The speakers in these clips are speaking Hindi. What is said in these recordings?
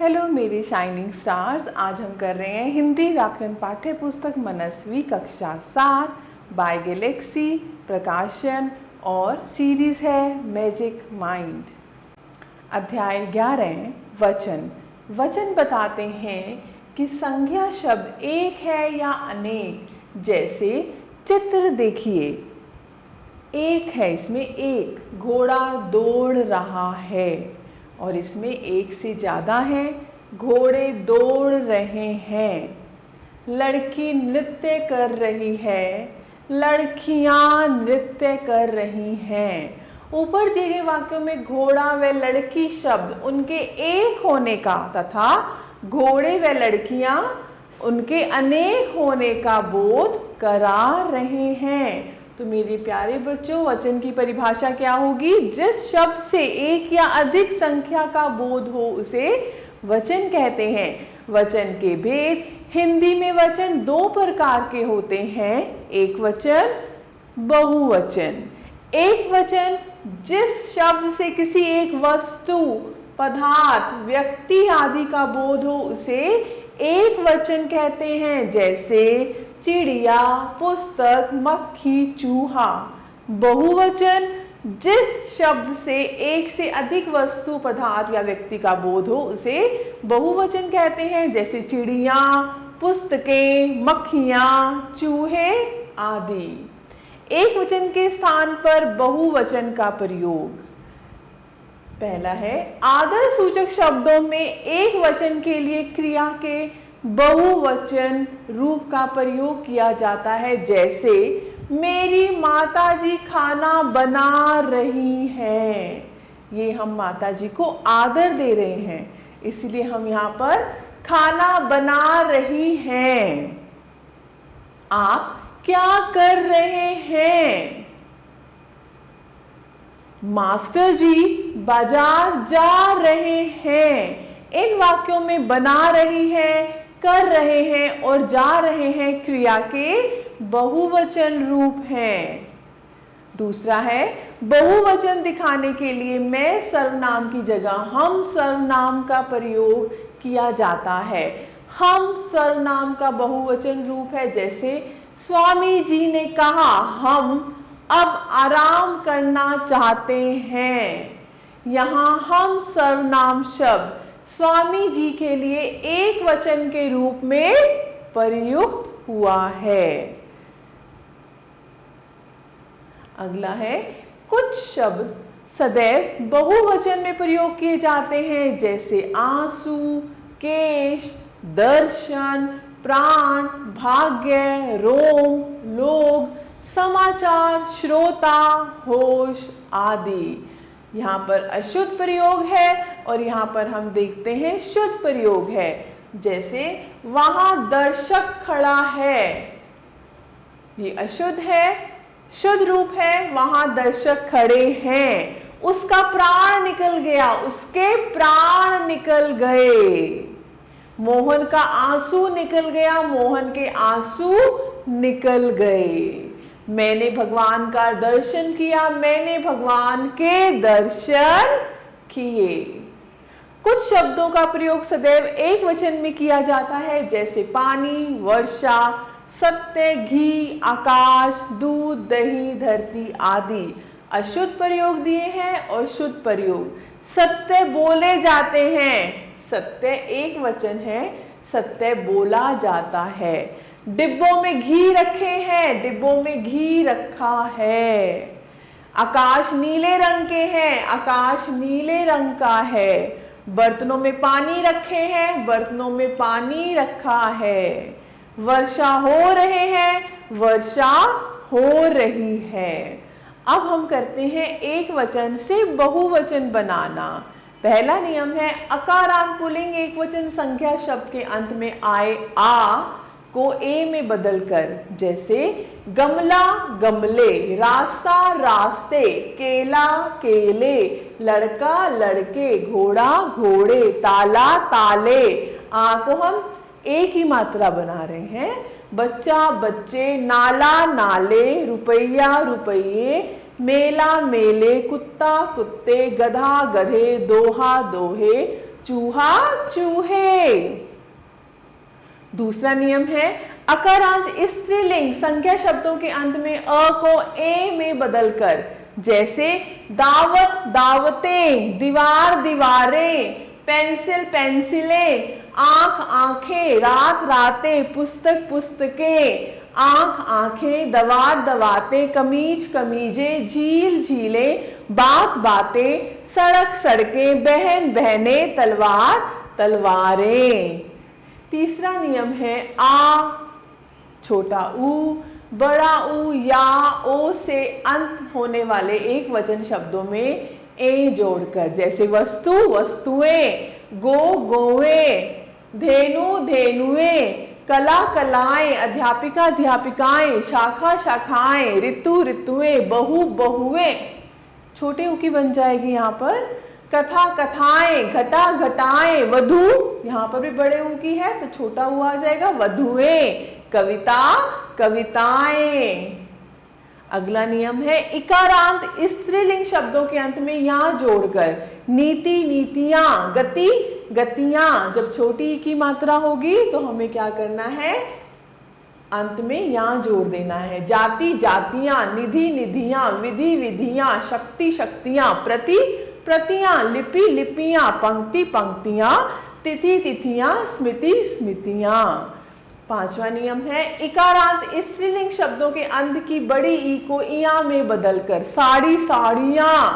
हेलो मेरे शाइनिंग स्टार्स। आज हम कर रहे हैं हिंदी व्याकरण पाठ्य पुस्तक मनस्वी कक्षा 7 बाय गैलेक्सी प्रकाशन और सीरीज है मैजिक माइंड। अध्याय 11 वचन। वचन बताते हैं कि संज्ञा शब्द एक है या अनेक। जैसे चित्र देखिए, एक है, इसमें एक घोड़ा दौड़ रहा है और इसमें एक से ज़्यादा है, घोड़े दौड़ रहे हैं। लड़की नृत्य कर रही है, लड़कियां नृत्य कर रही हैं। ऊपर दिए गए वाक्यों में घोड़ा व लड़की शब्द उनके एक होने का तथा घोड़े व लड़कियां उनके अनेक होने का बोध करा रहे हैं। तो मेरे प्यारे बच्चों, वचन की परिभाषा क्या होगी? जिस शब्द से एक या अधिक संख्या का बोध हो उसे वचन कहते हैं। वचन के भेद। हिंदी में वचन दो प्रकार के होते हैं, एक वचन, बहुवचन। एक वचन जिस शब्द से किसी एक वस्तु, पदार्थ, व्यक्ति आदि का बोध हो उसे एक वचन कहते हैं। जैसे चिड़िया, पुस्तक, मक्खी, चूहा। बहुवचन जिस शब्द से एक से अधिक वस्तु, पदार्थ या व्यक्ति का बोध हो उसे बहुवचन कहते हैं। जैसे चिड़िया, पुस्तकें, मक्खियां, चूहे आदि। एक वचन के स्थान पर बहुवचन का प्रयोग। पहला है आदर सूचक शब्दों में एक वचन के लिए क्रिया के बहुवचन रूप का प्रयोग किया जाता है। जैसे मेरी माताजी खाना बना रही हैं। ये हम माताजी को आदर दे रहे हैं, इसलिए हम यहाँ पर खाना बना रही हैं। आप क्या कर रहे हैं? मास्टर जी बाजार जा रहे हैं। इन वाक्यों में बना रही है, कर रहे हैं और जा रहे हैं क्रिया के बहुवचन रूप हैं। दूसरा है बहुवचन दिखाने के लिए मैं सर्वनाम की जगह हम सर्वनाम का प्रयोग किया जाता है। हम सर्वनाम का बहुवचन रूप है। जैसे स्वामी जी ने कहा, हम अब आराम करना चाहते हैं। यहाँ हम सर्वनाम शब्द स्वामी जी के लिए एक वचन के रूप में प्रयुक्त हुआ है। अगला है कुछ शब्द सदैव बहुवचन में प्रयोग किए जाते हैं। जैसे आंसू, केश, दर्शन, प्राण, भाग्य, रोम, लोग, समाचार, श्रोता, होश आदि। यहाँ पर अशुद्ध प्रयोग है और यहाँ पर हम देखते हैं शुद्ध प्रयोग है। जैसे वहां दर्शक खड़ा है, ये अशुद्ध है। शुद्ध रूप है वहां दर्शक खड़े हैं। उसका प्राण निकल गया, उसके प्राण निकल गए। मोहन का आंसू निकल गया, मोहन के आंसू निकल गए। मैंने भगवान का दर्शन किया, मैंने भगवान के दर्शन किए। कुछ शब्दों का प्रयोग सदैव एक वचन में किया जाता है। जैसे पानी, वर्षा, सत्य, घी, आकाश, दूध, दही, धरती आदि। अशुद्ध प्रयोग दिए हैं और शुद्ध प्रयोग। सत्य बोले जाते हैं, सत्य एक वचन है, सत्य बोला जाता है। डिब्बों में घी रखे हैं, डिब्बों में घी रखा है। आकाश नीले रंग के हैं, आकाश नीले रंग का है। बर्तनों में पानी रखे हैं, बर्तनों में पानी रखा है। वर्षा हो रहे हैं, वर्षा हो रही है। अब हम करते हैं एक वचन से बहुवचन बनाना। पहला नियम है अकारांत पुल्लिंग एक वचन संख्या शब्द के अंत में आए आ को ए में बदलकर। जैसे गमला, गमले, रास्ता, रास्ते, केला, केले, लड़का, लड़के, घोड़ा, घोड़े, ताला, ताले। आ को हम एक ही मात्रा बना रहे हैं। बच्चा, बच्चे, नाला, नाले, रुपया, रुपये, मेला, मेले, कुत्ता, कुत्ते, गधा, गधे, दोहा, दोहे, चूहा चूहे। दूसरा नियम है अकारांत स्त्रीलिंग संख्या शब्दों के अंत में अ को ए में बदलकर, जैसे दावत दावतें, दीवार दीवारें, पेंसिल पेंसिलें, आंख आंखें, रात रातें, पुस्तक पुस्तकें, आंख आंखें, दवात दवातें, कमीज कमीजें, झील झीलें, बात बातें, सड़क सड़कें, बहन बहनें, तलवार तलवारें। तीसरा नियम है आ, छोटा ऊ, बड़ा ऊ या ओ से अंत होने वाले एक वचन शब्दों में ए जोड़कर, जैसे वस्तु वस्तुएं, गो गोवें, धेनु धेनुएं, कला कलाएं, अध्यापिका अध्यापिकाएं, शाखा शाखाएं, ऋतु ऋतुएं, बहु बहुएं। छोटे ऊ की बन जाएगी यहाँ पर कथा कथाएं, घटा घटाएं, वधु, यहाँ पर भी बड़े ऊ की है तो छोटा ऊ आ जाएगा वधुएं, कविता कविताएं। अगला नियम है इकारांत स्त्रीलिंग शब्दों के अंत में या जोड़कर, नीति नीतियां, गति गतियां। जब छोटी ई की मात्रा होगी तो हमें क्या करना है, अंत में या जोड़ देना है। जाति जातियां, निधि निधियां, विधि विधियां, शक्ति शक्तियां, प्रति प्रतियां, लिपि लिपियां, पंक्ति पंक्तियां, तिथि तिथियां, स्मृति स्मृतियां। पांचवा नियम है इकारांत स्त्रीलिंग शब्दों के अंत की बड़ी ई को इया में बदलकर, साड़ी साड़ियां,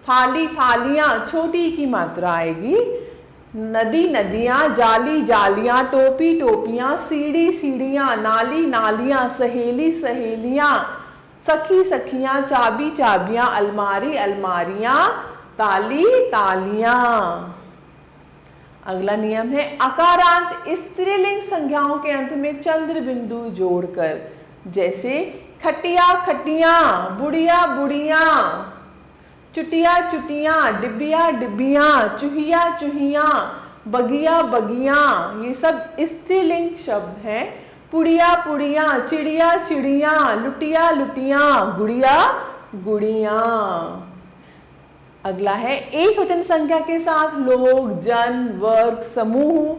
थाली थालियां, छोटी ई की मात्रा आएगी, नदी नदियां, जाली जालियां, टोपी टोपियां, सीढ़ी सीढ़ियां, नाली नालियां, सहेली सहेलियां, सखी सखियां, चाबी चाबियां, अलमारी अलमारियां, ताली तालियां। अगला नियम है अकारांत स्त्रीलिंग संज्ञाओं के अंत में चंद्र बिंदु जोड़कर, जैसे खटिया खटियां, बुढ़िया बुढ़ियां, चुटिया चुटियां, डिबिया डिबियां, चूहिया चूहियां, बगिया बगियां। ये सब स्त्रीलिंग शब्द हैं। पुड़िया पुड़िया, चिड़िया चिड़िया, लुटिया लुटियां, गुड़िया गुड़ियां। अगला है एक वचन संख्या के साथ लोग, जन, वर्ग, समूह,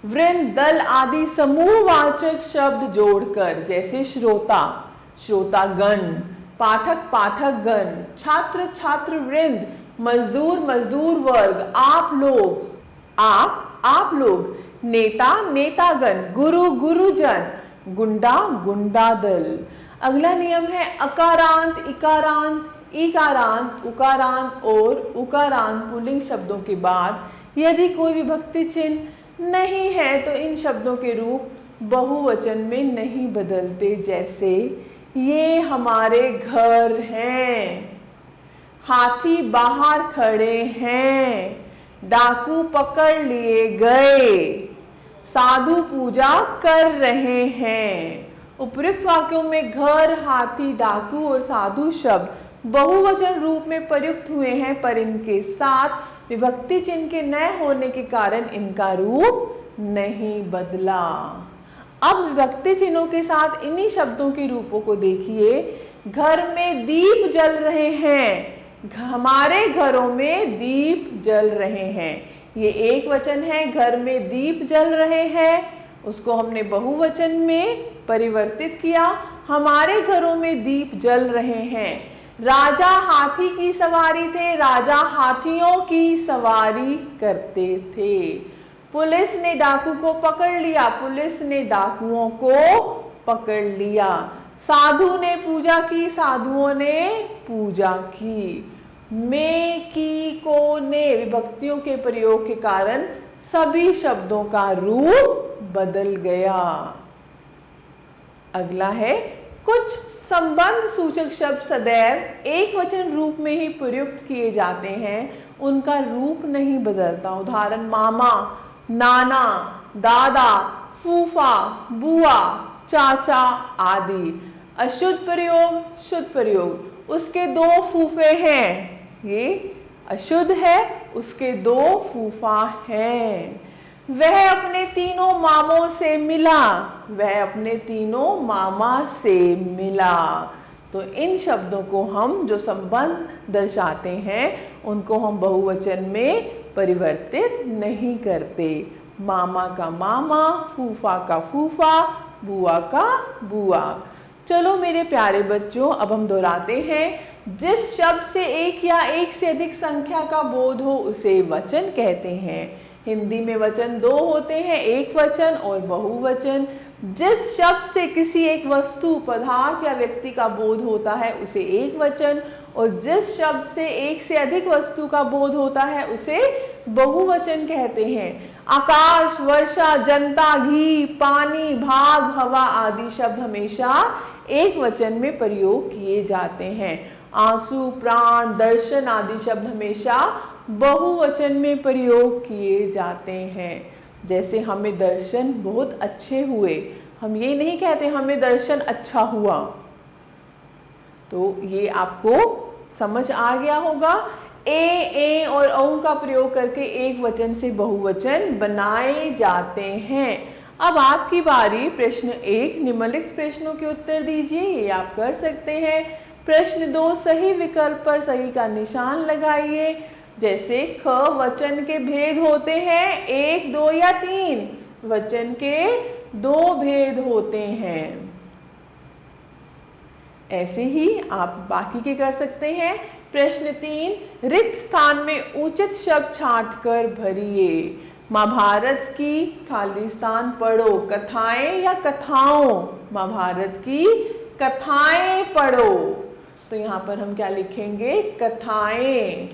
वृंद, दल आदि समूहवाचक शब्द जोड़कर, जैसे श्रोता श्रोतागण, पाठक पाठकगण, छात्र छात्र वृंद, मजदूर मजदूर वर्ग, आप लोग आप लोग, नेता नेतागण, गुरु गुरुजन, गुंडा गुंडा दल। अगला नियम है अकारांत इकारांत इकारांत उकारांत और उकारांत पुल्लिंग शब्दों के बाद यदि कोई विभक्ति चिन्ह नहीं है तो इन शब्दों के रूप बहुवचन में नहीं बदलते, जैसे ये हमारे घर हैं, हाथी बाहर खड़े हैं, डाकू पकड़ लिए गए, साधु पूजा कर रहे हैं। उपयुक्त वाक्यों में घर, हाथी, डाकू और साधु शब्द बहुवचन रूप में प्रयुक्त हुए हैं, पर इनके साथ विभक्ति चिन्ह के न होने के कारण इनका रूप नहीं बदला। अब विभक्ति चिन्हों के साथ इन्हीं शब्दों के रूपों को देखिए। घर में दीप जल रहे हैं, हमारे घरों में दीप जल रहे हैं। ये एक वचन है, घर में दीप जल रहे हैं, उसको हमने बहुवचन में परिवर्तित किया, हमारे घरों में दीप जल रहे हैं। राजा हाथी की सवारी थे, राजा हाथियों की सवारी करते थे। पुलिस ने डाकू को पकड़ लिया, पुलिस ने डाकुओं को पकड़ लिया। साधु ने पूजा की, साधुओं ने पूजा की। में, की, को, ने विभक्तियों के प्रयोग के कारण सभी शब्दों का रूप बदल गया। अगला है कुछ संबंध सूचक शब्द सदैव एक वचन रूप में ही प्रयुक्त किए जाते हैं, उनका रूप नहीं बदलता। उदाहरण मामा, नाना, दादा, फूफा, बुआ, चाचा आदि। अशुद्ध प्रयोग, शुद्ध प्रयोग। उसके दो फूफे हैं, ये अशुद्ध है, उसके दो फूफा हैं। वह अपने तीनों मामों से मिला, वह अपने तीनों मामा से मिला। तो इन शब्दों को हम जो संबंध दर्शाते हैं उनको हम बहुवचन में परिवर्तित नहीं करते। मामा का मामा, फूफा का फूफा, बुआ का बुआ। चलो मेरे प्यारे बच्चों, अब हम दोहराते हैं। जिस शब्द से एक या एक से अधिक संख्या का बोध हो उसे वचन कहते हैं। हिंदी में वचन दो होते हैं, एक वचन और बहुवचन। जिस शब्द से किसी एक वस्तु, पदार्थ या व्यक्ति का बोध होता है उसे एक वचन, और जिस शब्द से एक से अधिक वस्तु का बोध होता है उसे बहुवचन कहते हैं। आकाश, वर्षा, जनता, घी, पानी, भाग, हवा आदि शब्द हमेशा एक वचन में प्रयोग किए जाते हैं। आंसू, प्राण, दर्शन आदि शब्द हमेशा बहुवचन में प्रयोग किए जाते हैं। जैसे हमें दर्शन बहुत अच्छे हुए, हम ये नहीं कहते हमें दर्शन अच्छा हुआ। तो ये आपको समझ आ गया होगा। ए और औ का प्रयोग करके एक वचन से बहुवचन बनाए जाते हैं। अब आपकी बारी। प्रश्न 1, निम्नलिखित प्रश्नों के उत्तर दीजिए। ये आप कर सकते हैं। प्रश्न 2, सही विकल्प पर सही का निशान लगाइए। जैसे ख, वचन के भेद होते हैं 1, 2 या 3। वचन के 2 भेद होते हैं। ऐसे ही आप बाकी के कर सकते हैं। प्रश्न 3, रिक्त स्थान में उचित शब्द छांटकर भरिए। महाभारत की खाली स्थान पढ़ो, कथाएं या कथाओं। महाभारत की कथाएं पढ़ो। तो यहां पर हम क्या लिखेंगे? कथाएं।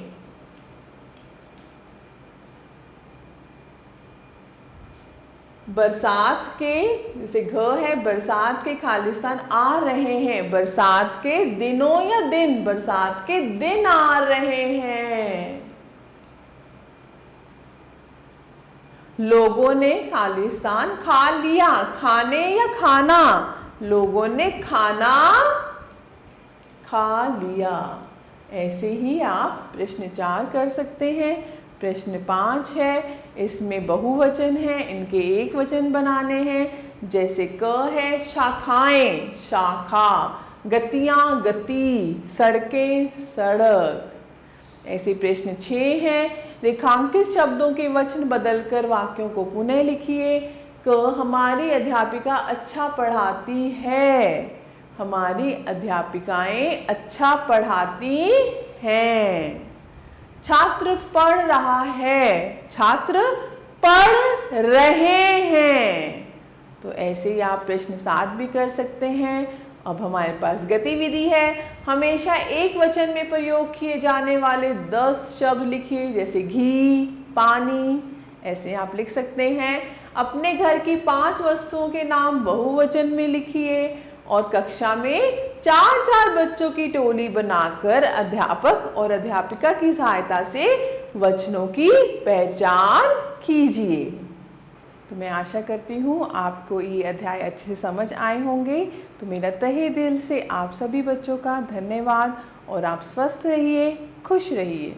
बरसात के, जैसे घ है, बरसात के खालिस्तान आ रहे हैं। बरसात के दिनों या दिन, बरसात के दिन आ रहे हैं। लोगों ने खालिस्तान खा लिया। खाने या खाना? लोगों ने खाना खा लिया। ऐसे ही आप प्रश्न 4 कर सकते हैं। प्रश्न 5 है, इसमें बहुवचन है, इनके एक वचन बनाने हैं। जैसे क है, शाखाएं, शाखा, गतियां, गति, सड़कें, सड़क। ऐसे प्रश्न 6 है, रेखांकित शब्दों के वचन बदलकर वाक्यों को पुनः लिखिए। क, हमारी अध्यापिका अच्छा पढ़ाती है। हमारी अध्यापिकाएं अच्छा पढ़ाती हैं। छात्र पढ़ रहा है। छात्र पढ़ रहे हैं। तो ऐसे ही आप प्रश्न 7 भी कर सकते हैं। अब हमारे पास गतिविधि है। हमेशा एक वचन में प्रयोग किए जाने वाले 10 शब्द लिखिए। जैसे घी, पानी। ऐसे आप लिख सकते हैं। अपने घर की 5 वस्तुओं के नाम बहुवचन में लिखिए और कक्षा में 4-4 बच्चों की टोली बनाकर अध्यापक और अध्यापिका की सहायता से वचनों की पहचान कीजिए। तो मैं आशा करती हूँ आपको ये अध्याय अच्छे से समझ आए होंगे। तो मेरा तहे दिल से आप सभी बच्चों का धन्यवाद और आप स्वस्थ रहिए, खुश रहिए।